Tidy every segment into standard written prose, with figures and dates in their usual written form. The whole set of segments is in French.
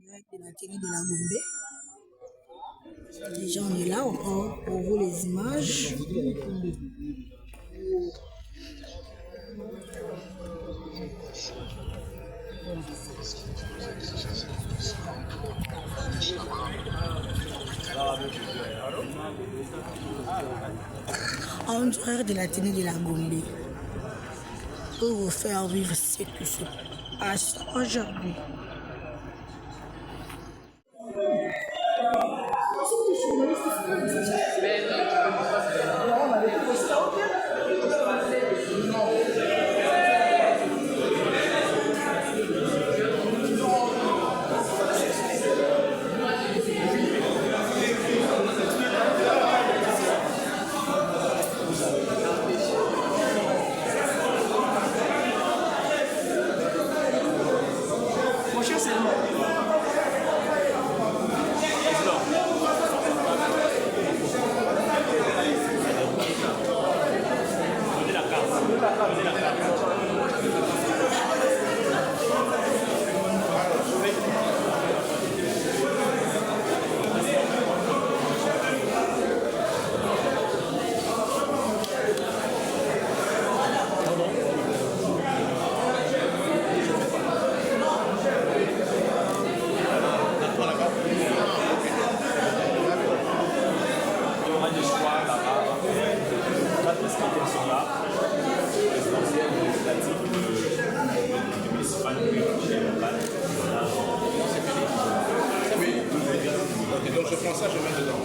Direct de la télé de la Gombe. Déjà, on est là, on prend pour vous les images. En direct de la télé de la Gombe. Pour vous faire vivre ce qui se passe aujourd'hui. Donc je prends ça, je mets dedans.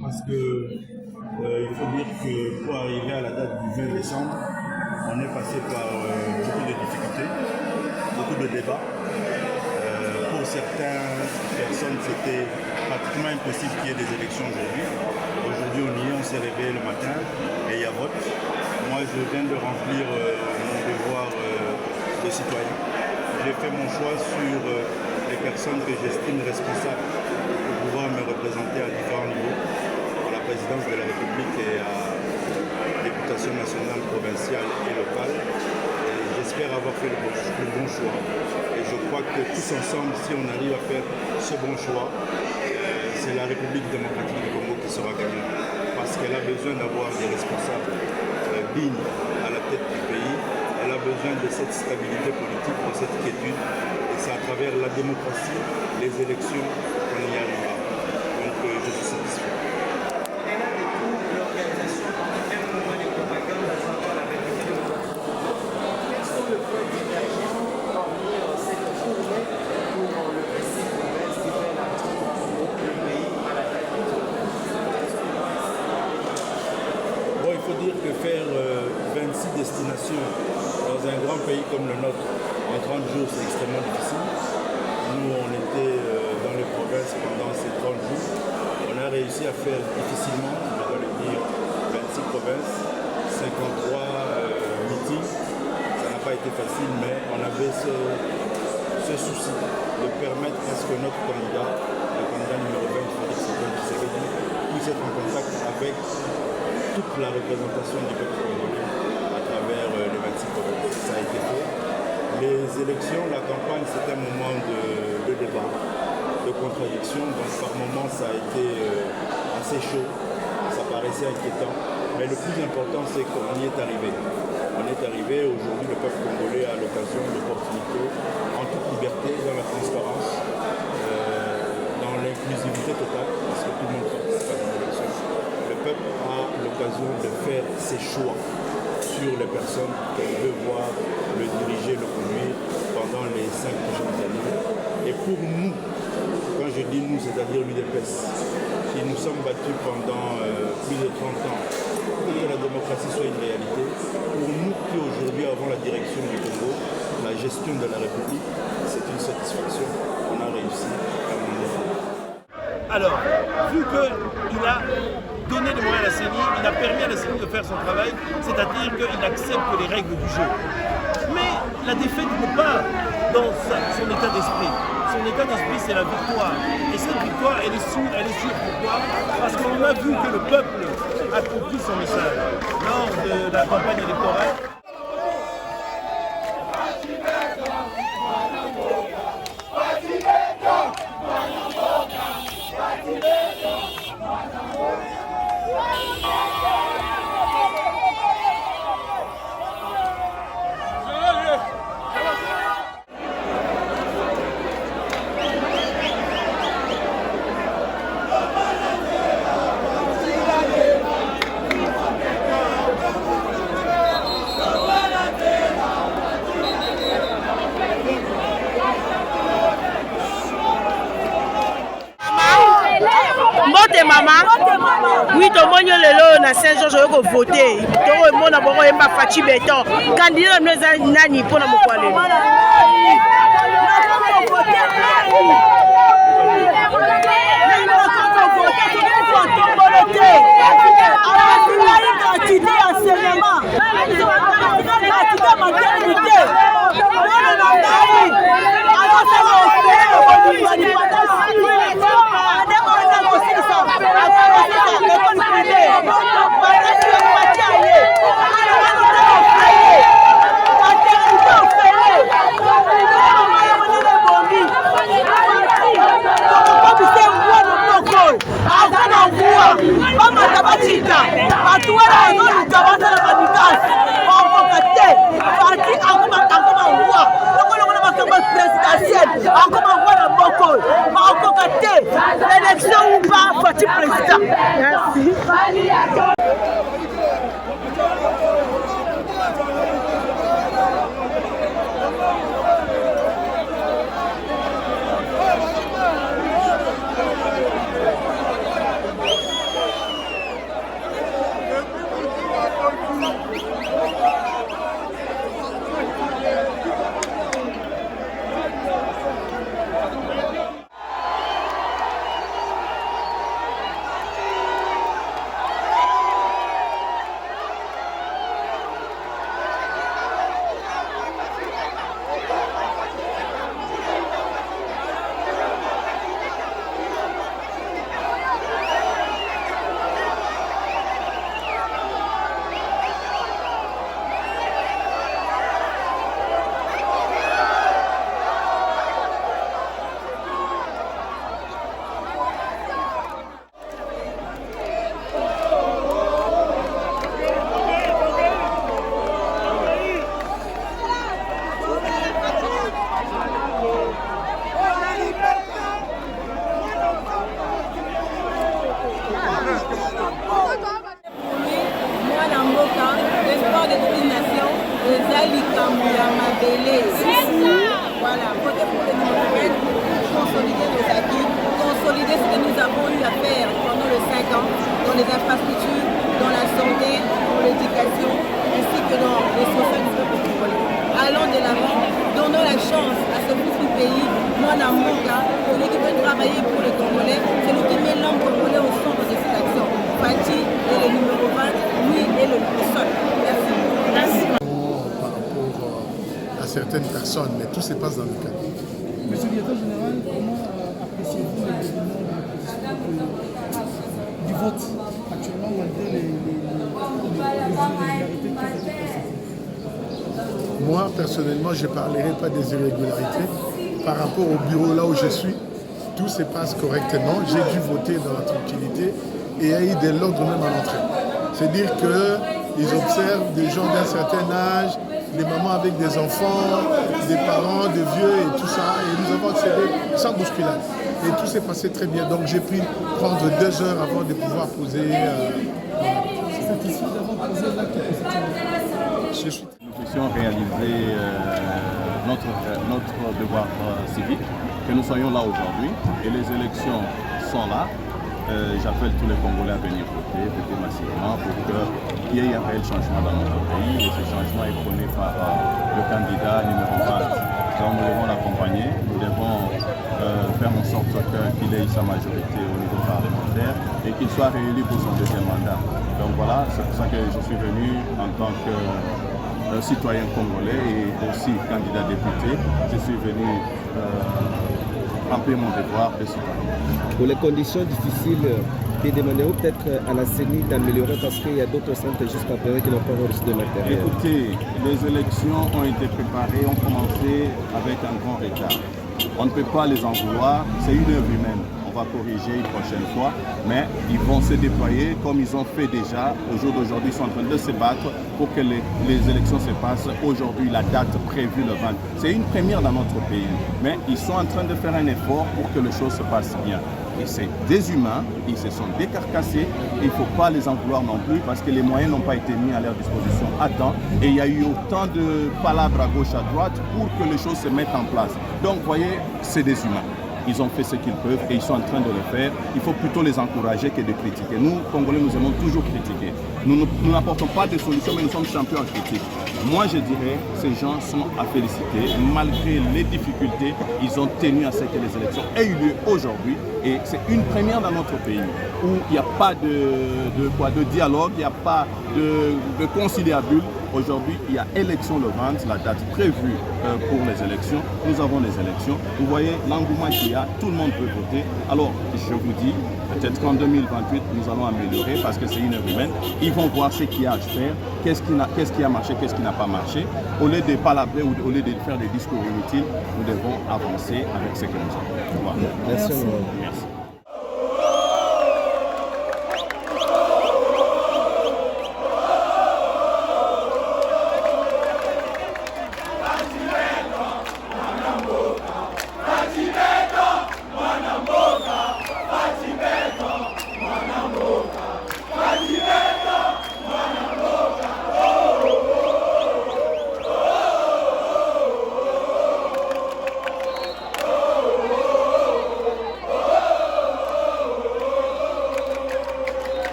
Parce que il faut dire que pour arriver à la date du 20 décembre, on est passé par beaucoup de difficultés, beaucoup de débats. Pour certaines personnes, c'était pratiquement impossible qu'il y ait des élections aujourd'hui. Aujourd'hui, on y est, on s'est réveillé le matin et il y a vote. Moi, je viens de remplir mon devoir de citoyen. J'ai fait mon choix sur les personnes que j'estime responsables pour pouvoir me représenter à différents niveaux, à la présidence de la République et à la députation nationale, provinciale et locale. J'espère avoir fait le bon choix. Et je crois que tous ensemble, si on arrive à faire ce bon choix, c'est la République démocratique du Congo qui sera gagnante. Parce qu'elle a besoin d'avoir des responsables dignes à la tête du pays. Elle a besoin de cette stabilité politique, de cette quiétude. Et c'est à travers la démocratie, les élections, qu'on y arrivera. Donc je suis satisfait. Faire 26 destinations dans un grand pays comme le nôtre en 30 jours, c'est extrêmement difficile. Nous, on était dans les provinces pendant ces 30 jours. On a réussi à faire difficilement, je dois le dire, 26 provinces, 53 meetings. Ça n'a pas été facile, mais on avait ce souci de permettre à ce que notre candidat, le candidat numéro 20, Félix Tshisekedi, puisse être en contact avec toute la représentation du peuple congolais à travers les 26 provinces. Ça a été fait. Les élections, la campagne, c'était un moment de débat, de contradiction. Donc par moments, ça a été assez chaud, ça paraissait inquiétant. Mais le plus important, c'est qu'on y est arrivé. On est arrivé, aujourd'hui, le peuple congolais a l'occasion, l'opportunité, en toute liberté, dans la transparence, dans l'inclusivité totale, parce que tout le monde participe à l'élection. Le peuple a l'occasion de faire ses choix sur les personnes qu'elle veut voir le diriger, le conduire pendant les 5 prochaines années. Et pour nous, quand je dis nous, c'est-à-dire l'UDPS, qui nous sommes battus pendant plus de 30 ans pour que la démocratie soit une réalité, pour nous qui aujourd'hui avons la direction du Congo, la gestion de la République, c'est une satisfaction. On a réussi à mener. Alors, vu qu'il a donné des moyens à la CENI, il a permis à la CENI de faire son travail, c'est-à-dire qu'il accepte les règles du jeu. Mais la défaite n'est pas dans son état d'esprit. Son état d'esprit, c'est la victoire. Et cette victoire, elle est sûre. Pourquoi? Parce qu'on a vu que le peuple a compris son message lors de la campagne électorale. Maman, oui, tout le monde est là, Saint-Georges, je vais voter. Tout le monde a Fachi Béton. Candidat de Nani pour nous parler. encore voilà beaucoup encore côté l'élection ou pas Fati président. Merci. Voilà, voter pour les nouvelles, consolider nos acquis, consolider ce que nous avons eu à faire pendant les 5 ans dans les infrastructures, dans la santé, dans l'éducation, ainsi que dans les sociales du peuple congolais. Allons de l'avant, donnons la chance à ce petit pays, moi dans mon cas, celui qui veut travailler pour les Congolais, celui qui met l'homme congolais au centre de cette action. Fati est le numéro 20, lui est le seul. Merci. Merci. Certaines personnes, mais tout se passe dans le cadre. Monsieur le directeur général, comment appréciez-vous le déroulement du vote actuellement malgré les irrégularités qui ont été constatées? Moi, personnellement, je ne parlerai pas des irrégularités. Par rapport au bureau là où je suis, tout se passe correctement. J'ai dû voter dans la tranquillité et il y a eu de l'ordre même à l'entrée. C'est-à-dire qu'ils observent des gens d'un certain âge, des mamans avec des enfants, des parents, des vieux et tout ça. Et nous avons accédé sans bousculade. Et tout s'est passé très bien. Donc j'ai pu prendre 2 heures avant de pouvoir poser. Satisfait d'avoir posé l'acte constitutionnel. Nous puissions réaliser notre devoir civique, que nous soyons là aujourd'hui et les élections sont là. J'appelle tous les Congolais à venir voter massivement pour qu'il y ait un réel changement dans notre pays. Et ce changement est prôné par le candidat numéro 20. Donc nous devons l'accompagner, nous devons faire en sorte qu'il ait sa majorité au niveau parlementaire et qu'il soit réélu pour son 2e mandat. Donc voilà, c'est pour ça que je suis venu en tant que citoyen congolais et aussi candidat député. Je suis venu remplir mon devoir de citoyen. Pour les conditions difficiles, de demander peut-être à la CENI d'améliorer parce qu'il y a d'autres centres jusqu'à présent qui n'ont pas reçu de matériel. Écoutez, les élections ont été préparées, ont commencé avec un grand retard. On ne peut pas les en vouloir, c'est une œuvre humaine. On va corriger une prochaine fois, mais ils vont se déployer comme ils ont fait déjà. Au jour d'aujourd'hui, ils sont en train de se battre pour que les élections se passent aujourd'hui, la date prévue le 20. C'est une première dans notre pays, mais ils sont en train de faire un effort pour que les choses se passent bien. Et c'est des humains, ils se sont décarcassés, il ne faut pas les en vouloir non plus parce que les moyens n'ont pas été mis à leur disposition à temps et il y a eu autant de palabres à gauche à droite pour que les choses se mettent en place. Donc vous voyez, c'est des humains. Ils ont fait ce qu'ils peuvent et ils sont en train de le faire. Il faut plutôt les encourager que de critiquer. Nous, Congolais, nous aimons toujours critiquer. Nous n'apportons pas de solutions, mais nous sommes champions en critique. Moi, je dirais, ces gens sont à féliciter. Malgré les difficultés, ils ont tenu à ce que les élections aient eu lieu aujourd'hui. Et c'est une première dans notre pays où il n'y a pas de dialogue, il n'y a pas de conciliabule. Aujourd'hui, il y a élection le 20, la date prévue pour les élections. Nous avons les élections. Vous voyez l'engouement qu'il y a, tout le monde peut voter. Alors, je vous dis, peut-être qu'en 2028, nous allons améliorer parce que c'est une œuvre humaine. Ils vont voir ce qu'il y a à faire, qu'est-ce qui a marché, qu'est-ce qui n'a pas marché. Au lieu de palabrer ou au lieu de faire des discours inutiles, nous devons avancer avec ce que nous avons. Voilà. Merci. Merci.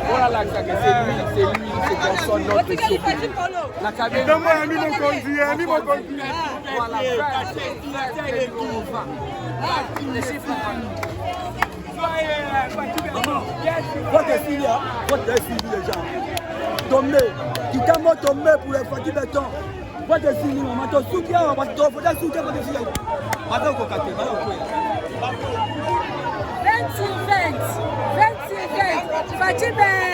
Voilà, c'est lui, c'est comme son autre souffle. La cabine. Donne-moi un niveau conduit, un niveau conduit. Voilà, votre défi les gens. Tomber, qui t'a mot tombé pour les fatigues béton. Votre défi, maman, ton soutien, on va te faire soutien pour les filles. Maintenant, on va 26 20. Fatigues béton.